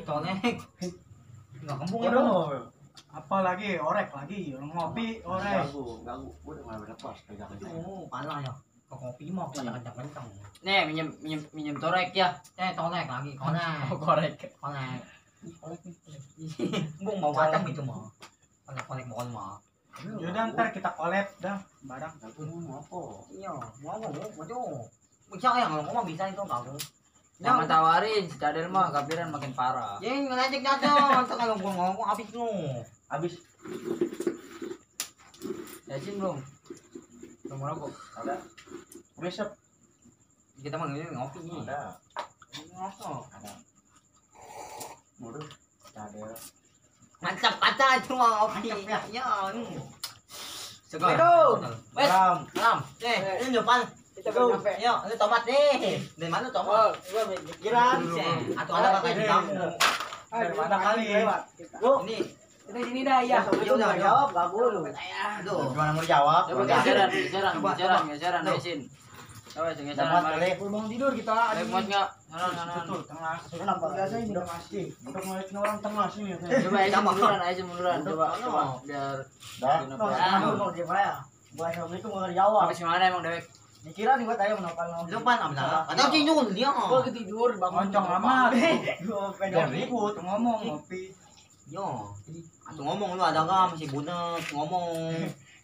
Colek. Enggak kembung ya, Waduh. Bang. Apalagi orek lagi, orang ngopi orek. Ganggu. Gua udah mulai lepas pegangan. Oh, kalah ya. Kok ngopi mau kencang-kencang. Nih, minjem torek ya. Colek lagi, kolek. Korek. Kolek. Bung mau kacang itu mah. Kolek mohon mah. Yaudah ntar kita collab dah barang. Tapi mau apa? Iya, mau waduh. Bisa ya kalau ngomong bisa itu kamu. Jangan tawarin, si Cadel mah kapiran makin parah. Jeng ngelecek jatuh, entar kalau gua ngomong habis lu. Habis Yasin belum? Belum rokok. ada. Resep Kita mah ini ngopi nih. ada. Ngosok. Ada. Mudah. Cadel. Mantap kaca itu mah ngopi. Ya. Segar. Wes, Ram. Ram. Ini depan. Kita belum nyampe. Yo, ini tomat nih. Dari mana tomat? Kiran. Atau ada kakak di kamu. Dari mana kali? Ini. Kita sini dah ya. Ya udah jawab. Gabul. Aduh. Gimana mau jawab? Coba geseran Yasin. Coba geseran Dapat balik. kali. Bangun tidur kita. Baik muat enggak? Betul, tengah. Kenapa? Biasa ini udah pasti. Udah ngeliatin orang tengah sini. Coba Yasin munduran. Coba biar Dah. Nah, Buat assalamualaikum nggak dijawab. habis mana emang dewek? Dikira nih buat ayo menopal. Depan apa? Atau tidur dia. Gua ketidur bangun Moncong amat. Gua pengen ribut ngomong ngopi. Yo. Atau ngomong lu ada enggak masih bunek ngomong.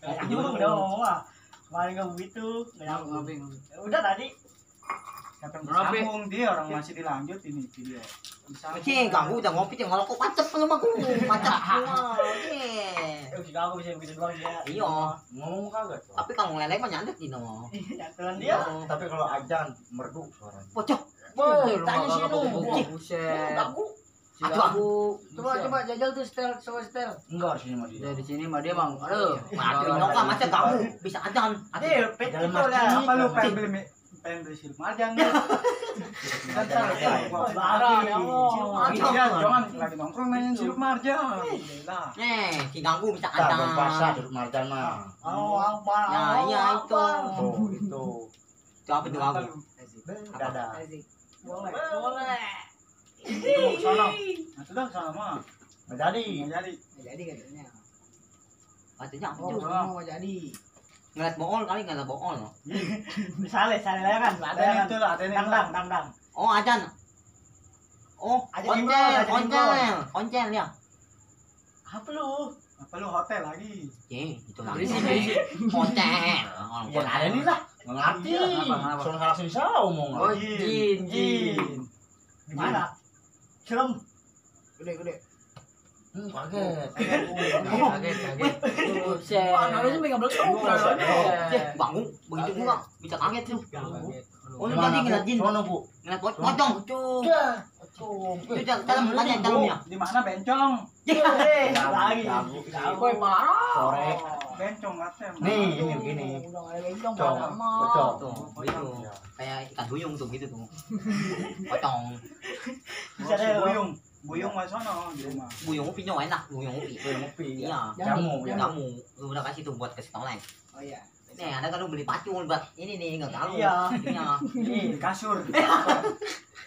Ngopi Dulu dulu. udah ngomong lah. Kemarin nggak begitu. Ngopi. Udah tadi. Kata Ngopi. sambung dia orang masih dilanjut ini video. Oke, ganggu udah ngopi jangan ngelokok pacep lu mah ku. Pacep semua. Oke. Jika aku bisa begitu doang dia. Iya. Ngomong kagak tuh. Tapi kalau ngelelek mah nyandet gitu. Nyatuan dia. Tapi kalau ajan merdu suaranya. Pocok. Tanya sih lu. Buset. Ganggu. Si Gabu. Coba jajal tuh setel, coba setel. Enggak sini mah dia. Ya di sini mah dia bang. Aduh. Mati nyoka macam kamu bisa ajan. Ade, Dalam betul ya. masjid. Apa lu pengen beli sirup marjan? Barang, ya Allah. Iya, jangan lagi nongkrong mainin sirup marjan. Lah. Nih, si ganggu bisa Tak ajan. belum puasa duduk marjan mah. Apa? Ya, iya itu. Tuh, itu. Coba itu ganggu. Dadah. Boleh. Itu sono. Nah, sudah sono mah. Nggak jadi. Nggak jadi. Jadi katanya. Katanya apa Oh, tuh? mau jadi. Ngeliat bool kali ngeliat bool. Misalnya saya kan, ada itu lah, ada ini. Dang. Oh, ajan. Oh, Ajan oncel, jempol, ajan oncel, oncel ya. Apa lu? Apa lu hotel lagi? Itu lah. Berisi. Oncel. Ya ada nih lah. Nggak ngerti. Iya, kenapa? Soalnya salah sini salah omong. Oh, jin. Gimana? Serem. Gede. Kaget. Kaget. Buset. Analis megang belakang. Bangun, begitu juga bisa kaget tuh. Oh, lu Gimana, tadi ngeliat Bu? jin. Sono, Bu. Ngeliat pocong. Itu dalam dalamnya. Di mana bencong? Lagi. Boy marah. Korek. Bencong katanya. Nih, ini begini. Udah nggak ada bencong, Cong. pada mah. Bocok. Tuh, itu. Kayak ikan duyung tuh gitu tuh. Pocong. Bisa deh buyung. Buyung mas sono di rumah. Buyung upi nyo enak, buyung upi. Ngopi. Iya. Jamu. Kamu lu udah kasih tuh buat kasih toleng. Oh iya. Nih, ada kan lu beli pacul buat ini nih enggak tahu. Iya. Iya. Nih kasur.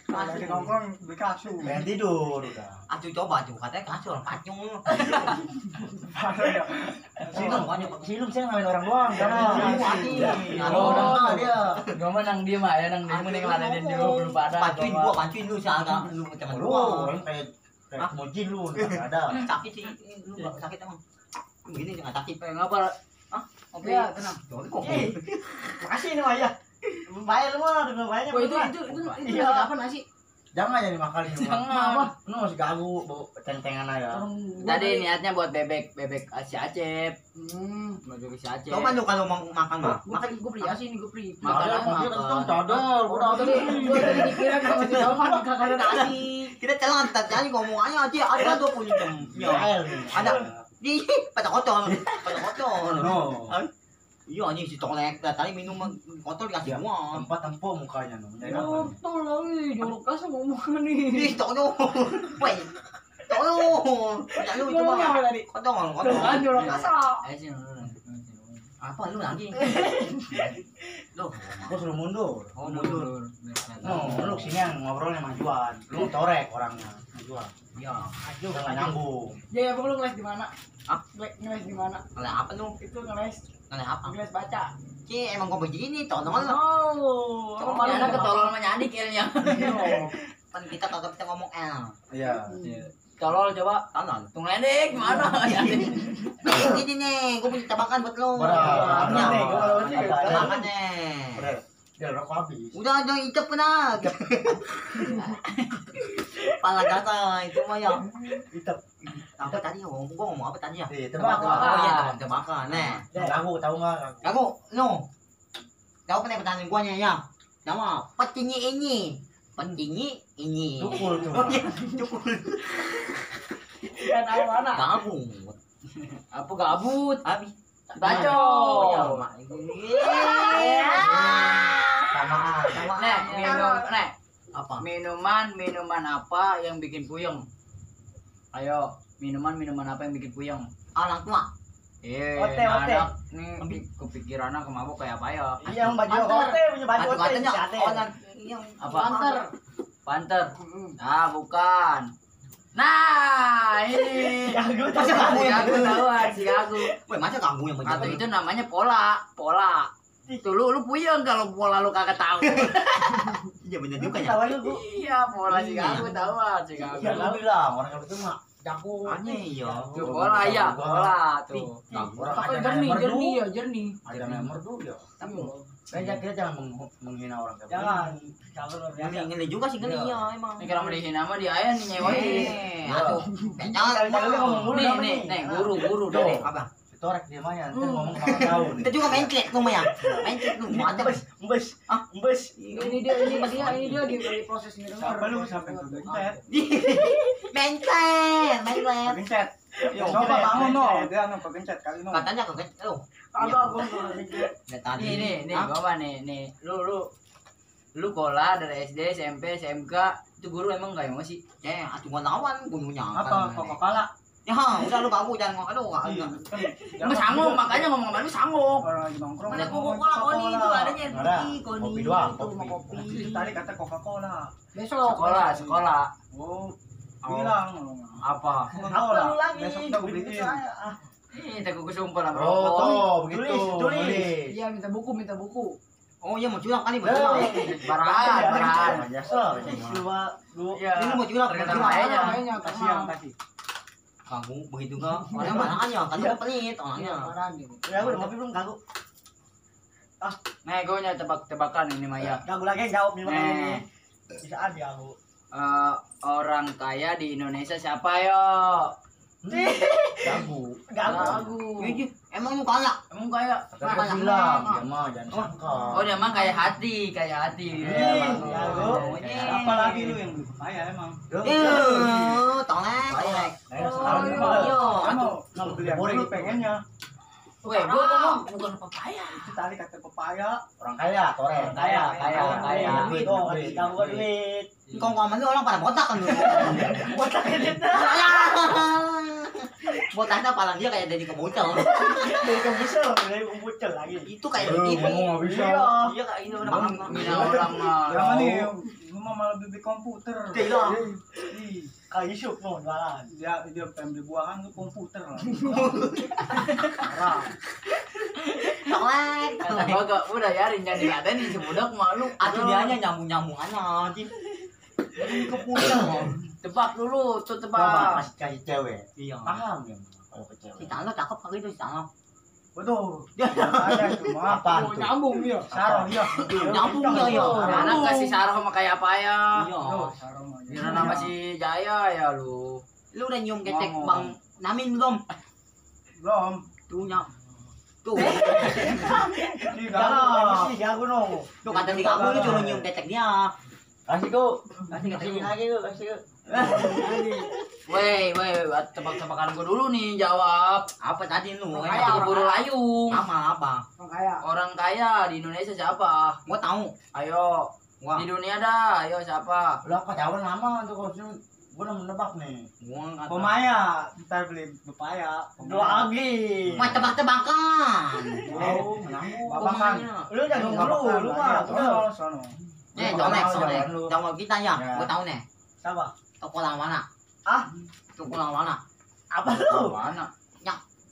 Lagi nongkrong beli kasur. Pengen tidur udah. Acu coba tuh katanya kasur pacul. Silum, silum saya ngalamin orang doang. Karena Mati. Oh, Aduh, dia. Gua mah nang diem aja, nang diem nih ngeladenin dulu belum pada. Pancuin lu sih agak lu macam Lu orang kayak mojin lu nggak ada. sakit sih. Lu enggak sakit emang. Begini enggak sakit. Ngapa? Oke, ya, tenang. Makasih nih Maya. Bayar lu mah dengan banyak. Boy, itu Iya. kapan nasi? Jangan jadi makan ini. Jangan. Lu masih gagu bau ceng-cengan aja. Tadi niatnya buat bebek si Acep. Hmm. Bebek si Acep. Coba lu kalau mau makan mah. Makan gue beli asin nih, gue beli. Ada, dia kenceng, cadel, udah ada. Gue tadi dikira kalau masih tahu kan kagak ada nasi. Kita jalan tadi ngomong aja ada 20 jam. Ya. Ada. Di pada kotor. Pada kotor. No. Iya anjing si tolek tadi minum kotor dikasih gua. Tempat tempo mukanya no. Betul lagi, jorok kasar ngomong nih. Ih, tolong. Woi. Tolong. Banyak lu itu mah. Kotor, kotor. Kan jorok kasar. Ayo sih. Apa lu lagi? Loh, Gua suruh mundur. oh mundur. No, lu sini yang ngobrolnya majuan. Lu torek orangnya. gua. Iya. Aduh, Jangan nyambung. Ya, emang lu ngeles di mana? Ah? Ngeles di mana? Ngeles apa lu? Itu ngeles, Ngeles apa? ngeles baca. Ci, emang kau begini, tolong lu. Oh, Coba malu Ada ketolol sama nyadik ilnya. Kan kita kagak bisa ngomong L. Iya. Tolol coba. Tolong. Tung ledek gimana? Ini nih, gue punya tebakan buat lu. Berat. Berat nih, gua kalau sih. Tebakan nih. Udah. Dia rokok habis. Udah jangan icap kena. Pala gasa itu mah ya. Hitap. Apa tadi gua ngomong apa tadi ya? Tebak. Oh iya tebakan. Nih. Aku tahu enggak? Aku no. Tahu apa nih pertanyaan gua nya ya? Nama petinyi ini. Petinyi ini. Dukul tuh. Oh iya, cukup. Ikan air mana? Gabung. Apa gabut? Habis. Baco. Oh, ya, Mak. Samaan. Nek, nek. Apa? Minuman apa yang bikin puyeng? Ayo, minuman apa yang bikin puyeng? Orang tua. Ote. anak nih kepikirannya kemabuk kayak apa ya? Iya, yang baju ote punya baju ote. Kata-katanya Ate. orang yang Apa? Panter. Panter. Ah, bukan. Nah, ini. Gagu tuh. Masa kamu yang Aku tahuan, si aku. Weh, masa kamu yang Atau begitu? itu namanya pola. Itu lu puyeng kalau pola lu kagak tahu. Iya bener juga ya. Tahu lu. Iya, pola si aku tahuan, si aku. Ya lu bilang orang kalau itu mah jago. Aneh ya. Tuh pola ya, pola tuh. Orang Tapi aja jernih merdu. ya, jernih. Ada yang merdu ya. Tapi Kita jangan menghina orang kayak Jangan. Kalau lu ngeli juga sih ngeli ya emang. Ini kalau mau dihina mah dia aya nih nyewain. Aduh. Jangan Jangan lu ngomong mulu sama Nih, guru deh. Apa? Torek dia mah ya, ntar ngomong bakal tahu nih. Kita juga main klik rumah ya. Main klik lu. Ada Embes, embes. Ah? Embes. Ini dia di proses minum. Sampai lu sampai ke gencet. main klik. Gencet. Coba bangun no, dia anu kegencet kali no. Katanya kagak lu. Kagak gua gencet. Lihat tadi. Nih, Ah, bawa nih. Lu sekolah dari SD, SMP, SMK, itu guru emang enggak emosi? atuh gua lawan gununya. Apa? Coca-Cola. Ya, udah lu kamu jangan ngomong. Aduh, enggak. Lu sanggup, makanya ngomong sama lu sanggup. Orang lagi nongkrong. Mana Coca-Cola koni itu adanya yang Ada. putih koni. Kopi doang, Itu sama kopi. kopi. Itu tadi kata Coca-Cola. Besok. Sekolah. Oh, bilang. Apa? Coca-Cola. Apa lu lagi? Besok udah gue beliin. Ih, tak gue sumpah lah Oh, bro. tuh begitu. Tulis. Iya, minta buku. Oh iya mau curang kali mau curang. Barahan. Biasa. Dua. Iya. Ini mau curang, Ternyata curang. kayaknya. Kayaknya Kasih yang kasih. Kamu begitu kan? Orangnya mana aja? Kan lu pelit orangnya. Parah gitu. Ya udah ngopi belum gagu. Nih, gue nya tebak-tebakan ini Maya. Gagu lagi jawab nih makanya Nih. ini. Bisa aja aku. Orang kaya di Indonesia siapa yo? Jago. Gagu. Iya, emang lu kaya? Emang kaya? Kagak bilang, dia mah jangan sangka. Oh dia mah kayak hati. Gagu. Apa lagi lu yang kaya emang? Tolek. Sekarang ini Oh, mah. iya. Kamu kalau beli yang dulu pengennya. Weh, gue ngomong bukan papaya. Itu tadi kata pepaya. Orang kaya, torek. Kaya. Duit. Oh, kasih kamu kan duit. Kau ngomong lu orang pada botak kan lu. Botak ini. Botaknya palang dia kayak dari kebucel. Dari kebusel, dari kebusel lagi. Itu kayak di TV. Ngomong nggak bisa. Iya kayak ini udah Bang, makan. mina orang mah. Yang ini, lu mah malah beli komputer. Gila. Kayak Yusuf mau jualan. Dia pengen beli buahan ke komputer lah. Parah. Tolek. Kagak udah ya jadi ada nih sebudak malu. Atuh dia hanya nyambung aja. Jadi kebucel. Tebak dulu, tuh Coba tebak. kasih cewek. Iya. Paham ya kalau ke cewek. Si Talo cakep kali itu si Talo. Betul. Ada cuma Apaan Oh, tuh? nyambung dia. Sarong dia. Nyambung dia, ya. Anak kasih sarah sama kayak apa ya? Iya. Sarong aja. Kira nama si Jaya ya lu. Lu udah nyium ketek Ngomong. Bang Namin belum? Belum. Tuh nyam. Tuh. Gagu nong. Tuh kata di kamu lu cuma nyium ketek dia. Kasih kok. Kasih ketek lagi kok, kasih kok. Weh, tebak-tebakan gua dulu nih jawab. Apa tadi lu? Kayak keburu layung. Sama apa? Orang kaya. Orang kaya di Indonesia siapa? Gua tahu. Ayo, Wah. di dunia dah. Ayo siapa? Lu apa jawaban lama tuh kok gua udah menebak nih. Gua enggak tahu. Pemaya, ntar beli pepaya. Lagi. Mah tebak-tebakan. Oh, Nyambung. babakan. Lu jangan dulu, lu mah. sono. Nih, Lu colek, tahu colek. jawaban lu. Jawab kita ya. Ya. Gua tahu nih. Siapa? Toko mana? Tukang mana? Apa lu? Mana?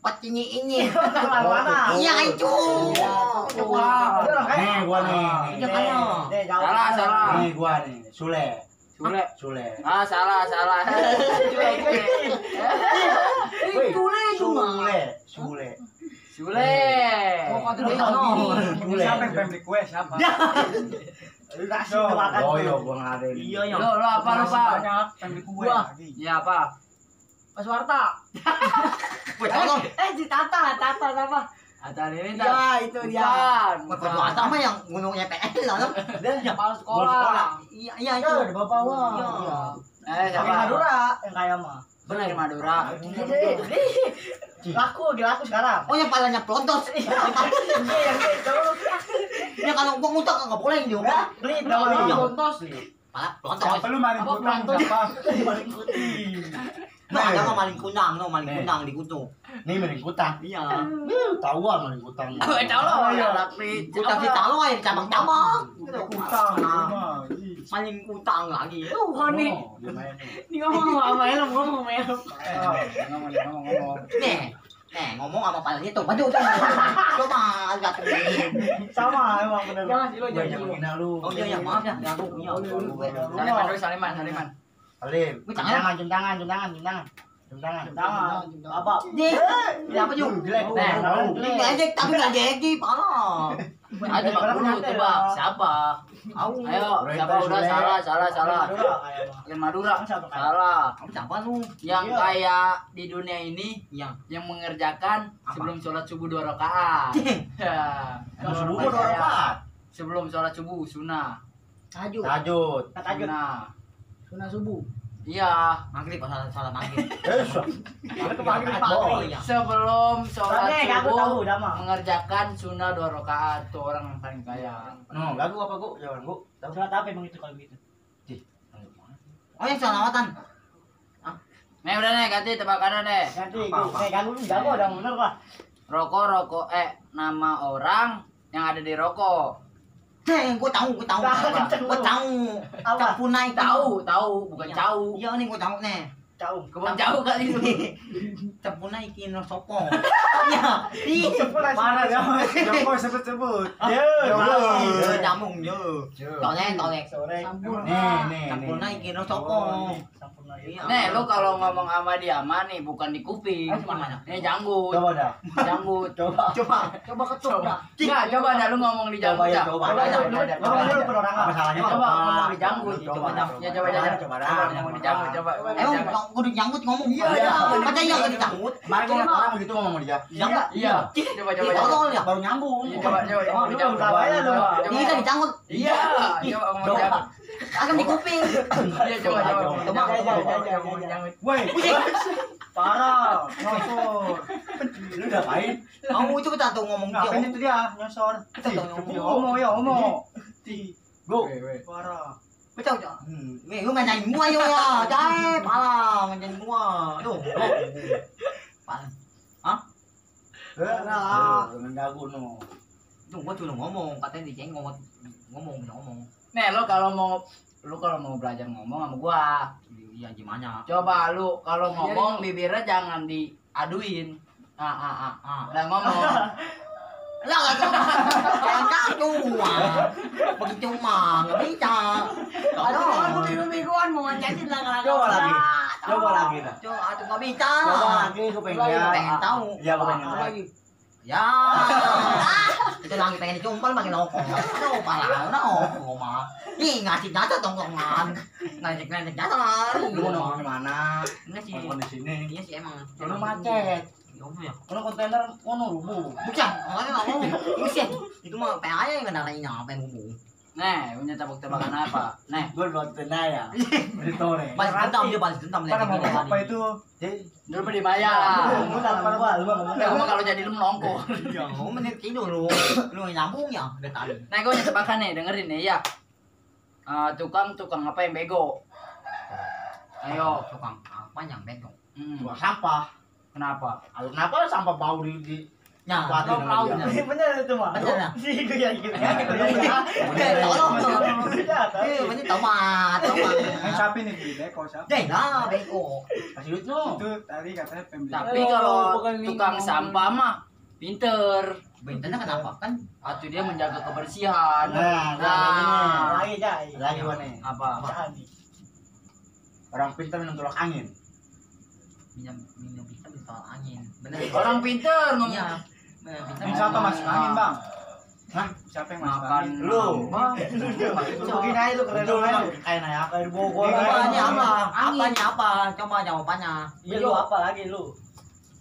Pet ini. Tukang mana? Iya itu. Wah, nih gua nih. Iya kan ya. Salah, salah. Nih gua nih, Sule. Sule. Sule. Ah, salah. Woi, Sule cuma. Sule. Sule. Oh, kau tuh Sule. Siapa yang pembeli kue? Siapa? Lu kasih makan. Oh iya, gua ngadein. Iya ya. Lo apa lo, Masih Pak? banyak pembeli kue Gua. lagi. Ya apa? Mas Warta. Woi, tolong. Si Tata apa? Atas ini Ya, itu dia. Bukan. Woi, kedua sama yang gunungnya PL lah. Kepala sekolah. Iya, iya itu. Itu di bawah. Iya. Siapa? Yang Madura, yang kaya mah. Benar di Madura. Laku sekarang. Oh, yang palanya pelontos. Yang itu. Ya kalau gua ngutak enggak boleh juga. Beli Iya, dong. bontos. Pala pelontos. Siapa lu maling Apa kutang? pelontos? Siapa? Maling putih. No, ada nggak maling kunang, no maling Nih. kunang di kutu. Nih maling kutang. Iya. Tahu ah maling kutang. Tahu lo ya, tapi Kutang si talo ya cabang-cabang. Kutang. Rumah. Ih. Maling kutang lagi. Oh, nih. Ini ngomong sama Elem, ngomong. ngomong. Nih, ngomong sama palanya tuh. Maju tuh. Coba agak tinggi. Sama emang bener. Jangan sih lo, Gua jangan yang sih lo. menghina lu. Oh iya, ya maaf ya. Ya aku punya. Saliman dulu, Saliman. Alim. Gua jangan. Jam tangan. Apa? Nih, ini apa juga? Jelek. Ini ngejek tapi nggak jadi, parah. Ayo tebak dulu, tebak. Siapa? Aku. Ayo, siapa udah salah. Yang Madura. Salah. Kamu siapa lu? Yang Iya. kaya di dunia ini Yang mengerjakan Apa? sebelum sholat subuh 2 rakaat. Ya. Subuh 2 rakaat. Sebelum sholat subuh sunnah. Tahajud. Tajud. Sunnah. Sunah subuh. Iya. maghrib, salah maghrib. Ada Maghrib, kepala. iya. Sebelum sholat Aku tahu subuh udah mah. mengerjakan sunnah 2 rakaat tuh orang yang paling kaya. No, lagu apa gua? Jangan gua. Tahu surat apa emang itu kalau gitu? Oh, yang salawatan. Nih udah nih ganti tebakannya deh. Nanti Apa? kayak ganggu jago udah bener lah. Rokok nama orang yang ada di rokok. Gua tahu. Gua tahu. Apa? Capunai Tahu bukan jauh. Iya nih gua tahu nih. Jauh. Kebun jauh kali itu. Capunai kino sopo. Iya. Ih, Mana jangan sebut-sebut. jamung yo. Tolek. Sampurna. Nih. Capunai kino sopo. Sampurna. Iya. Nih lu kalau ngomong sama dia mah nih bukan di kuping. Gimana? Nih janggut. Coba dah. Janggut. Coba. Coba ketuk dah. Enggak, coba dah lu ngomong di janggut. Coba ya, Dah. coba. Coba dulu perorangan. Apa salahnya? Coba ngomong di janggut. Coba. Ya coba ngomong di janggut coba. Emang gua dijanggut ngomong. Iya. Masa iya gak dijanggut? Kemarin gua ngeliat orang begitu ngomong sama dia. Dijanggut? Iya. Coba. Tolol ya. Baru nyambung. Iya, coba. Oh, Di janggut. tahu aja lu. Ini kan dijanggut. Iya, coba ngomong di janggut. Akan di kuping. Iya, coba. Coba. Ngomong di janggut. Woi. Parah. Nyosor. Lu udah main? Kamu itu kita tuh ngomong Ngapain dia. itu dia nyosor? Kita tuh ngomong. Ya homo. Go. Parah. Betul. Lu main nyanyi gua yo ya. Cai, pala main nyanyi gua. Tuh. Mengganggu no. Tuh gua cuma ngomong, katanya dicenggot. Ngomong. Nih, lu kalau mau belajar ngomong sama gua, Iya gimana? coba lu kalau ngomong bibirnya jangan diaduin. Lah ngomong. Lah enggak cuma. Begitu mah enggak bisa. Aduh, Aduh. aku bingung-bingungan mau ngajakin lah. Coba lagi. Coba lagi dah. Coba atuh enggak bisa. Coba lagi gua pengen lihat. Pengen tahu. Iya, gua pengen lihat. Lagi. Ya. Itu lagi pengen dicumpal makin rokok. Aduh, pala rokok mah. Ih, ngasih jatah tongkongan. Ngajak jatah. Lu mau nongkrong di mana? Enggak sih. Nongkrong di sini. Iya sih emang. Lu macet. Ya. Kalau kontainer ono rubuh. Bukan, orangnya nggak mau. Buset, itu mah PA yang ngendarainnya apa yang ngomong. Nih, punya tebak-tebakan apa? Nih, Gue buat tenda ya. Itu nih. Balas dendam dia balas dendam Kan mau apa itu? dulu di Maya. Lu tak apa gua, lu ngomong. Udah ngomong kalau jadi lu melongko. Ya, mau menit tidur lu. Lu nyambung ya udah tadi. Nah, gue punya tebakan nih, dengerin nih ya. Tukang apa yang bego? Ayo. Tukang apa yang bego? Buang sampah. Kenapa? Kenapa sampah bau di Ya, Kuatin lauk sama lauknya. Bener itu mah. Bener ya? Sih gue ya gitu. Tolong. Ini tomat. Yang sapi nih beli beko siapa? Deh lah, beko. Kasih duit no. Itu tadi katanya pembeli. Tapi Aduh, kalau bukan tukang ngomong. sampah mah pinter. Bentennya kenapa kan? Atau dia menjaga kebersihan. Nah, Lagi jai. lagi wane. Apa? Apaan nih? Orang pintar minum tolak angin. Minum kita minta angin. Bener. Orang pinter ngomong. Iya. Bener, kita Ini siapa masuk angin bang? Hah? Siapa yang masuk Makan angin? Lu. Begini aja tuh keren Itu banget. memang kayak nanya apa? Air Bogor. Apanya apa? Angin. Apanya apa? Coba jawabannya. Iya lu apa lagi lu?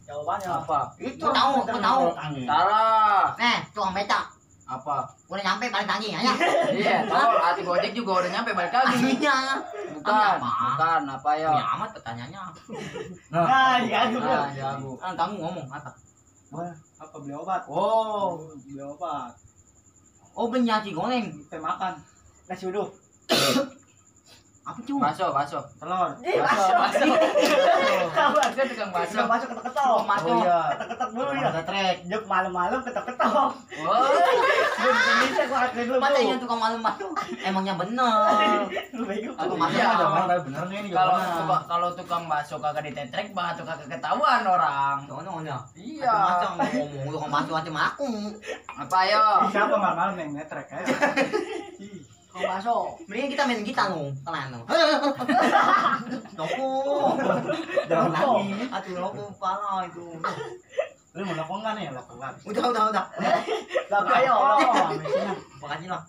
Jawabannya Apa? Itu tahu, aku tahu. Angin. Salah. Tukang becak. Apa? Udah nyampe balik lagi ya. Iya, tahu hati gojek juga udah nyampe balik lagi. Iya. Bukan, Apa? bukan apa ya? Ya amat pertanyaannya. Nah, iya lu. Ah, jago. Kamu ngomong apa? Apa beli obat? Oh. Beli obat. Oh benyat goreng. Kita makan. Nasi uduk. Apa cuy? Bakso. Telur. Bakso. Kawan. Kan tukang bakso. Sudah masuk ketok-ketok. Tukang bakso. Oh iya. Ketok-ketok dulu ya. Ada trek. Juk malam-malam ketok-ketok. Woi. Belum bisa gua akhirnya dulu. Masa yang tukang malam masuk? Emangnya bener. Lu bego. Aku Iya, masuk ada ada orang tapi bener nih ini Kalau jawabannya. kalau tukang bakso kagak ditetrek banget tuh kagak ketahuan orang. Soalnya. Iya. Masa ngomong tukang masuk aja sama aku. Apa yo? Siapa malam-malam yang netrek ya? Kau baso. Mending kita main gitar lo, kalian lo. Loko. Jangan nangis. Aduh loko pala itu. Lu mau lakukan nggak nih? Lakukan. Udah. Tapi ayo. Makasih lah.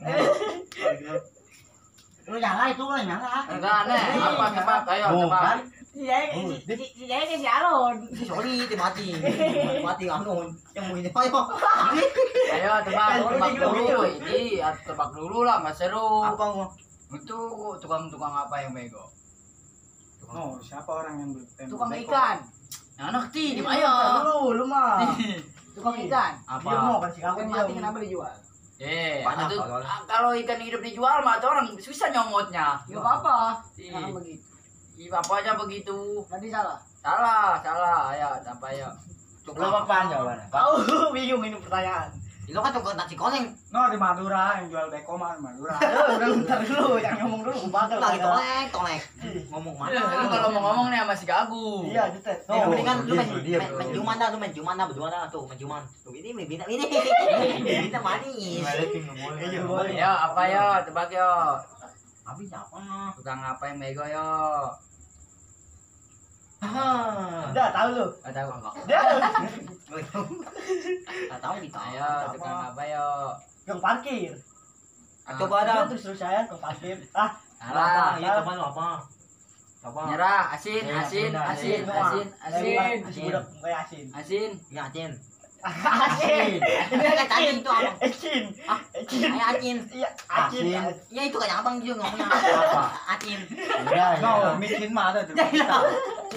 Lu nyala itu lah nyala. Enggak aneh. Apa tebak? Ayo Bukan. tebak. Iya, si Jaya ke si Alon. Sorry, mati. Mati anu. Yang mau ini ayo. Ayo tebak dulu. Ini tebak dulu lah, Mas seru. Apa gua? Itu tukang apa yang bego? No, siapa orang yang beli tempe Tukang beko? ikan. Anak ti, di Ayo, ayo. lu mah. Tukang ikan. Dia mau Apa? kasih kamu Ikan mati kenapa dijual? Banyak itu kalau- kalau ikan hidup dijual mah tuh orang susah nyomotnya. Gak apa-apa. Ih. Jangan begitu. Apa aja begitu? Tadi salah. Salah. Ayo, apa ya? Lu apa jawabannya? Tahu bingung ini pertanyaan. Itu kan tukang nasi goreng. No di Madura yang jual beko mah di Madura. Udah bentar dulu, yang ngomong dulu gua bakal. Lagi tolek. Ngomong mana? Lu kalau mau ngomong nih masih gagu. Iya, jutet. Nih, Oh, mendingan lu main dia, main- bro. main ciuman dah, lu main ciuman dah berdua dah tuh, main ciuman. Tuh ini bintang ini. Bintang manis. Balikin nggak boleh. Iya, boleh. Ya, apa yo? Tebak yo. Habis apa? Tukang apa yang bego yo? Udah tahu lu. Gak tahu. Dia Enggak tahu kita. Ayo, tukang apa yo? yang parkir. Coba ada. Terus saya ke parkir. Ah, Salah. Iya, coba lu apa? Coba. Nyerah, asin. asin. Budak kayak asin. Asin. Ya, Acin. Asin. Ini kayak tadi itu apa? Asin. Ah, Asin. Kayak Acin. Iya, asin. Ya itu kayak abang juga ngomongnya. Apa? Acin. Iya, No, iya. micin mah ada tuh.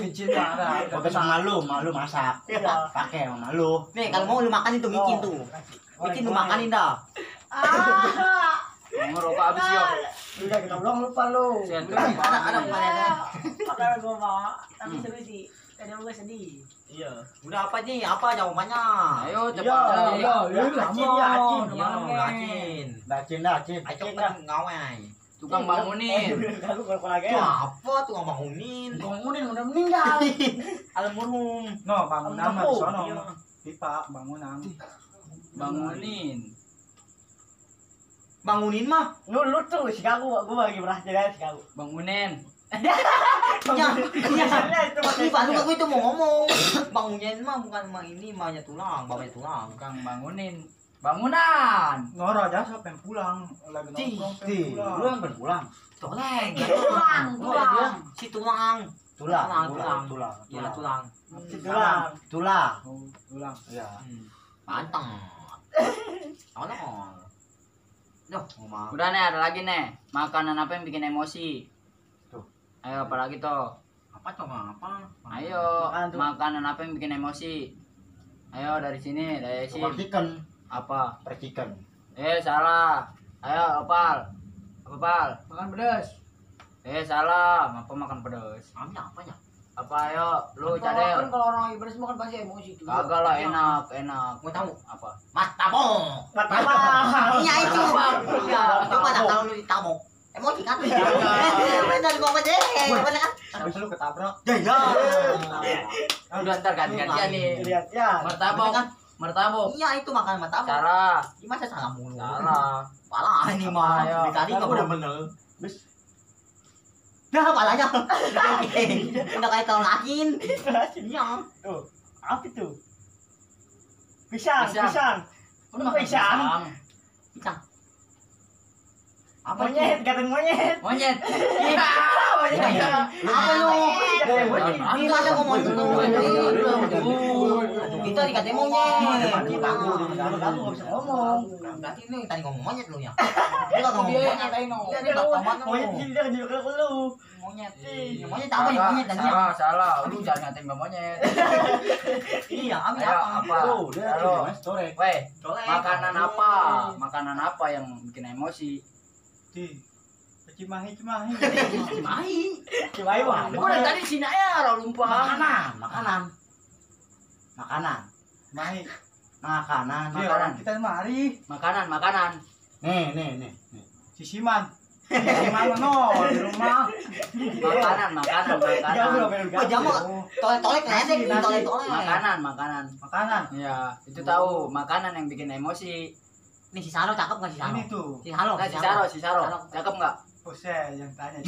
Micin mah ada. Pakai sama malu masak. Iya. Pakai sama lu. Nih, kalau mau lu makan itu micin tuh. Micin lu makanin dah. Ngerokok habis yo. Udah kita belum lupa lu. Sian. Ada bukannya. Makanya gue mau. Tapi seru sih. Kadang gue sedih. Iya. Udah apa nih? Apa jawabannya? Ayo Iya, cepat. iya, iya, acin ya, acin. Iya, Acin. Dacin. Ayo kan ngawai. Tukang bangunin. Aku kalau lagi. Itu apa tuh bangunin? Bangunin udah meninggal. Almarhum. No, bangunan mah di sono. Iya. Pipa bangunan. Bangunin. Bangunin mah. Lu tuh si gua lagi merah jaga si gua. Bangunin. Ya, Biasanya itu Ini baru aku itu mau ngomong. Bangunin mah bukan mah ini mahnya tulang, bawahnya tulang. Tukang bangunin. Bangunan. Ngoro aja siapa yang pulang lagi nongkrong Ti, pengen lu yang berpulang. Toleng. Tulang. Si tulang. Tulang. Iya, tulang. Si tulang. Tulang. Oh, tulang. Iya. Pantang. Ono. Duh, ngomong. Udah nih ada lagi nih. Makanan apa yang bikin emosi? Tuh. Ayo apa lagi toh? Apa tuh apa? Ayo, Makanan tuh. makanan apa yang bikin emosi? Ayo dari sini, dari sini. Chicken. Apa? Chicken. Salah. Ayo, Opal. Apa, Pal? Makan pedas. Salah. Apa makan pedas? Amnya apa ya? Apa ayo? Lu Kan cadel. kalau orang lagi beres makan pasti emosi tuh. Kagak lah, enak. Mau tahu? Apa? Martabak. Iya itu. Iya, coba dah kalau lu ditabok. Emosi kan? Bener gua bener. Bener kan? Habis lu ketabrak. Ya. Udah ntar ganti-gantian nih. Lihat ya. Martabak kan? Martabak. Iya itu makan martabak. Salah. Gimana salah mulu? Salah. Salah ini mah. Ayo. Dikali enggak bener-bener. Bis. Dah palanya. Udah kayak telur asin. Iya. Tuh. Apa itu? Pisang. Pisang. Udah pisang. Pisang. Apa Monyet, kata monyet. Monyet. Iya, monyet. Apa lu? Ini masa gua mau kita dikatain monyet. Kamu nggak bisa ngomong. Berarti ini tadi ngomong monyet lu ya. Dia nggak ngomong Dia yang monyet. ngatain no. Dia nggak tahu mana Monyet sini dia juga ke lu. monyet. Monyet apa nih monyet dan dia? Salah. Lu jangan ngatain gak monyet. Iya, ami Ayo, apa? apa? Tuh, dia Halo. storek. Weh, Colek. makanan apa? Makanan apa yang bikin emosi? Cimahi. Cimahi. Cimahi wah. Gua dari tadi sini ya, orang lupa. Makanan. Cimahi. Makanan. Dia orang kita mari. Makanan. Nih. Sisiman no di rumah. Makanan. Oh, jamu tolek ledek, tolek. Makanan. Ya, itu tahu makanan yang bikin emosi. Nih si Saro cakep enggak si Saro? Ini tuh. Si Saro. Nah, si Saro. Cakep enggak? Saya yang tanya.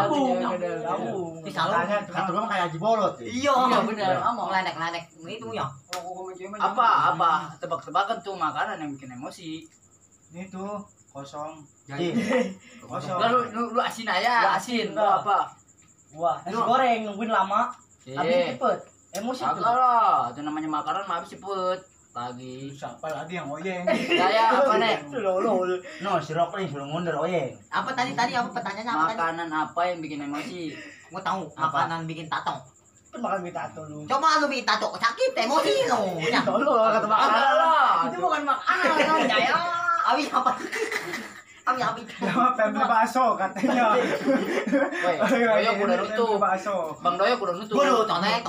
Gabung. Si Saro Satu orang kayak Haji Bolot. iya bener. Ledek itu ya. Apa? Tebak-tebakan tuh makanan yang bikin emosi. Ini tuh kosong. Kosong. Lu asin aja, asin. Lu apa? Wah, nasi goreng nungguin lama. Habis cepet. Emosi tuh. Kagak lah, itu namanya makanan mah habis cepet. Lagi. Siapa lagi yang oyeng? Saya apa nih? No, si Rock nih suruh mundur oyeng. Apa tadi apa pertanyaannya apa tadi? Makanan apa yang bikin emosi? Gua tahu makanan bikin tato. Kan makan mie tato lu. Coba lu bikin tato sakit emosi lo. Ya. Tolong kata makanan. lah. Itu bukan makanan, ya. Abi apa? Abi. Sama pembeli bakso katanya. Woi, Doyok udah nutup. Bakso. Bang Doyok udah nutup. Gua tolek.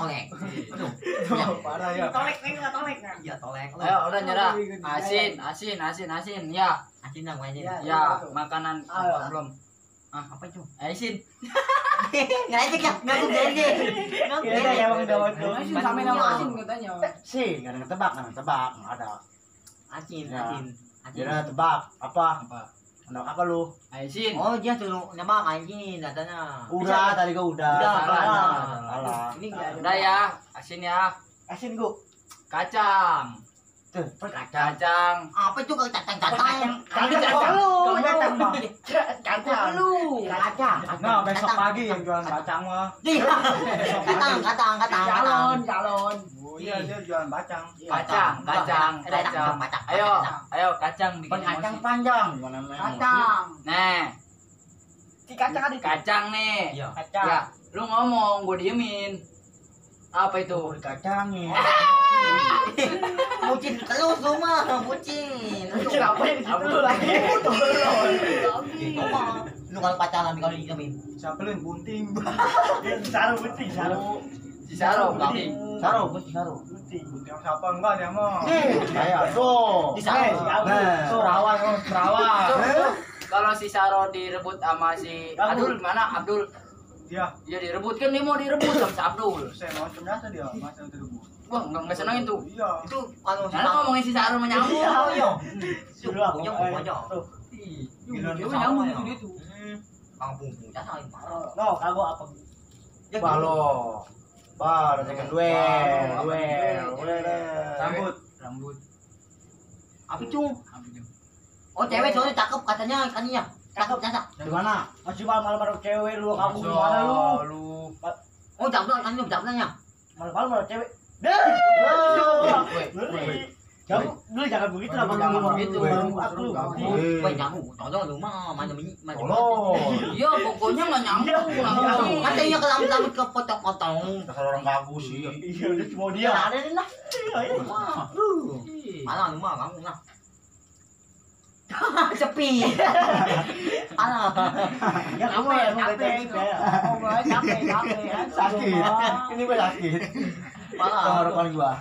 Tuh, parah ya. Tolek nah. Iya tolek. Ayo udah nyerah. Asin. Ya. Asin dah gua aja. Ya, makanan apa belum? Apa itu? Asin. Ngeledek ya? Enggak gede. Kita emang dawet tuh. Asin sampai nama asin katanya. Sih, enggak ada tebak, enggak ada. Asin. Kira tebak apa? Apa lu? Asin. Oh dia suruh nebak anjing datanya. Udah, tadi gua udah. Salah. Ini enggak ada. Udah ya, asin ya. Asin gua. Kacang. Tuh, Kacang. Apa itu kacang? Kamu Kacang, Bang. Kacang lu. Kacang. Nah, besok pagi yang jualan kacang mah. Kacang. Calon. Oh iya, dia jualan bacang. Kacang. Ayo kacang bikin Kacang emosi. panjang gimana namanya? Kacang. Nah, Si kacang ada. kacang nih. Iya. Kacang. Ya, lu ngomong, gue diemin. Apa itu? Dikacangin. Bucin terus lu mah, bucin. Apa yang disitu lu lagi? Itu mah. Lu kalau pacaran kalau dijamin. Siapa lu yang bunting? Saru penting, saru. Si Saro, Bang. Saru. Bunting siapa enggak dia mah? Saya tuh. Di sana. Perawan. Tuh, kalau si Saro direbut sama si Abdul gimana? Abdul Dia dia direbut kan dia mau direbut sama si Abdul. saya nonton aja dia masa itu. Wah, enggak senengin tuh. Iya. Itu kalau Karena ngomongin si Saro menyambung. Iya. Sudah, Punya aja. Gila Dia nyambung itu dia tuh. Kampung dasar. No, kagak apa? Ya Balo. Bar, second duel. Rambut. Apa itu? Oh cewek soalnya cakep katanya ikannya. Cakep. Di mana? Masih malam-malam cewek lu, kamu di mana lu? Oh cakep ikannya. Malam-malam ada cewek. Deh. Kamu dulu jangan begitu lah, Jangan Bang. begitu. Aku lu. Woi nyamuk, tolong lu mah mana Iya, pokoknya enggak nyambung. Katanya kelamut-kelamut kepotong-potong. Dasar orang bagus sih. Iya, udah cuma dia. Ada nih lah. Malah lu mah kamu lah. Sepi. Alah. Ya kamu ya, kamu baca juga ya. capek. Sakit. Ini gue sakit. Parah. Tenggorokan gua.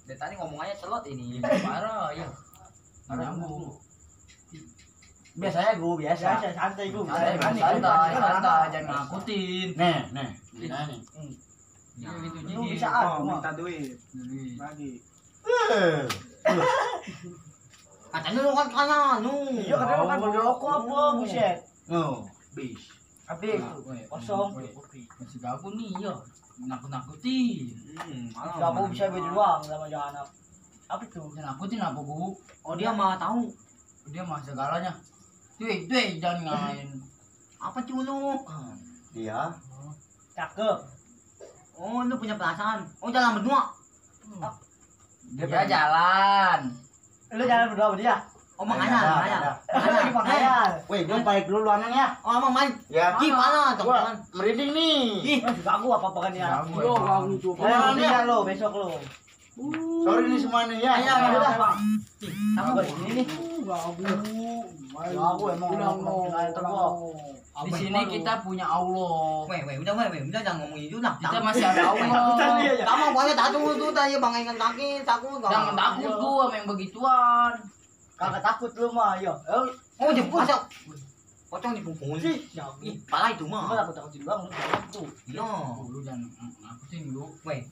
Dari tadi ngomongannya celot ini. Parah, ya. Ada nyambung. Biasanya gua biasa. Santai gue. Santai, jangan ngakutin. Nih. Ya gitu Lu jadi. bisa Oh, minta duit. Bagi. Katanya lu kan kaya, nu. Iya katanya lu kan berrokok apa buset. Bis. Habis kosong. Masih gagu nih ya. Nakut-nakutin. Kamu bisa beli doang sama jangan anak. Apa itu? Nakutin apa bu? Oh dia mah tahu. Dia mah segalanya. Tuh, jangan ngain. Apa cuy lu? Dia. Cakep. Oh lu punya perasaan. Oh jalan berdua. Dia jalan. Lu jangan berdua sama dia. Oh makanya. Lu lagi pakaian. Weh, gua balik dulu anaknya. Oh emang main. Ya. Gimana Gua teman? merinding nih. Ih, Lu juga aku apa kan dia. Yo, gagu tuh. Dia lo besok lo. Sorry nih semuanya ya. Ayo, udah. kamu Ini nih. Aku emang Di sini kita punya Allah. udah jangan ngomongin itu lah. Kita masih ada Allah. Kamu pokoknya takut tuh tadi bangaikan kaki, takut. Jangan takut gua sama yang begituan. Kagak takut lu mah, yo. Oh jemput masuk. Pocong dipukul. Sih, Ih, parah itu Gua mah. takut di doang lu tuh. Iya. Lu jangan ngakutin lu. Weh,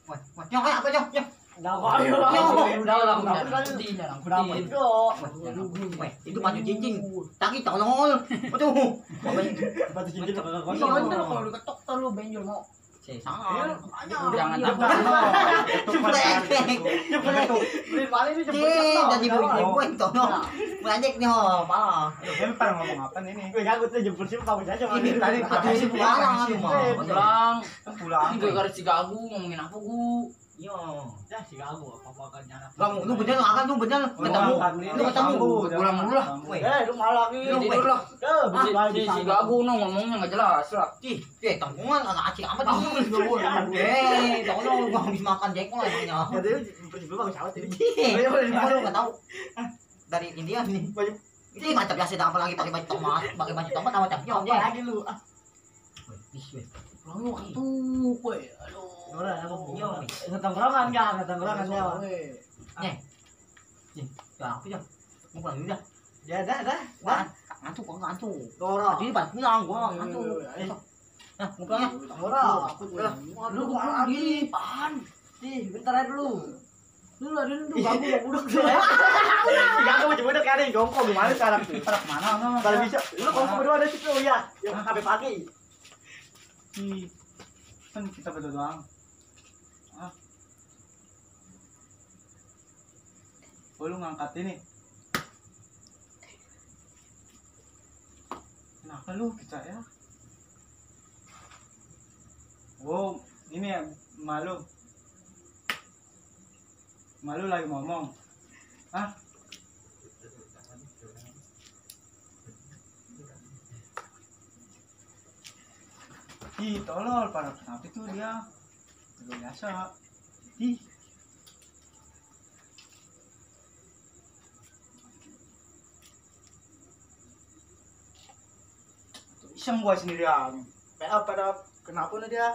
nyok kayak apa nyok? Udah kok ayo lah. Udah lah, Udah ngakutin, jangan Kenapa ngakutin. itu? Weh, itu baju cincin. Taki tolol. Aduh. Batu cincin kagak Iya, kosong. ntar kalau diketok tuh lu benjol mau. Sangat. Jangan takut. Beli balik ini Jadi ibu itu tolong. Meledek nih, parah. Ini pada ngomong apa nih? Gue ngaku tuh jemput sih kamu aja mah. Ini tadi si pulang lu mah. Pulang. Pulang. Ini gara-gara si gagu ngomongin apa gua? Iya. Ya sih aku apa kan nyana. Bang, lu bener akan lu bener ketemu. Lu ketemu. Pulang dulu lah. Weh, Lu malah lagi. Lu tidur lah. Si gagu no ngomongnya nggak jelas lah. ih, tanggungan agak acik amat nih. Tolong gua habis makan jengkol emangnya. Ya dia belum bisa awet ini. Lu enggak tahu. Dari India nih. Ini macam biasa dah apalagi pakai baju tomat, sama capnya Apa lagi lu? Ah, Pulang lu tuh, gue. Aduh. udah aku punya. Ketongkrongan kan, ketongkrongan ya. Ya, apa ya? Mau pulang dulu dah. Ya dah. Ngantuk, gua ngantuk. Dora. Tadi pada pulang gua ngantuk. Nah, mau pulang ya? Dora. Lu kemana lagi? Pan. Ih, bentar aja dulu. Lu lah dulu ganggu budak tuh. Ganggu macam budak kan nih, gongko gimana sekarang tuh? Pada kemana? Kalau bisa, lu gongko berdua ada situ ya. Yang sampai pagi. Kan kita berdua doang. Oh, lu ngangkat ini. Kenapa lu kita ya? Oh, ini ya malu. Malu lagi ngomong. Hah? Ih, tolol, pada kenapa itu dia? Udah biasa. Ih. Iseng gua sendirian. PA pada kenapa nih dia?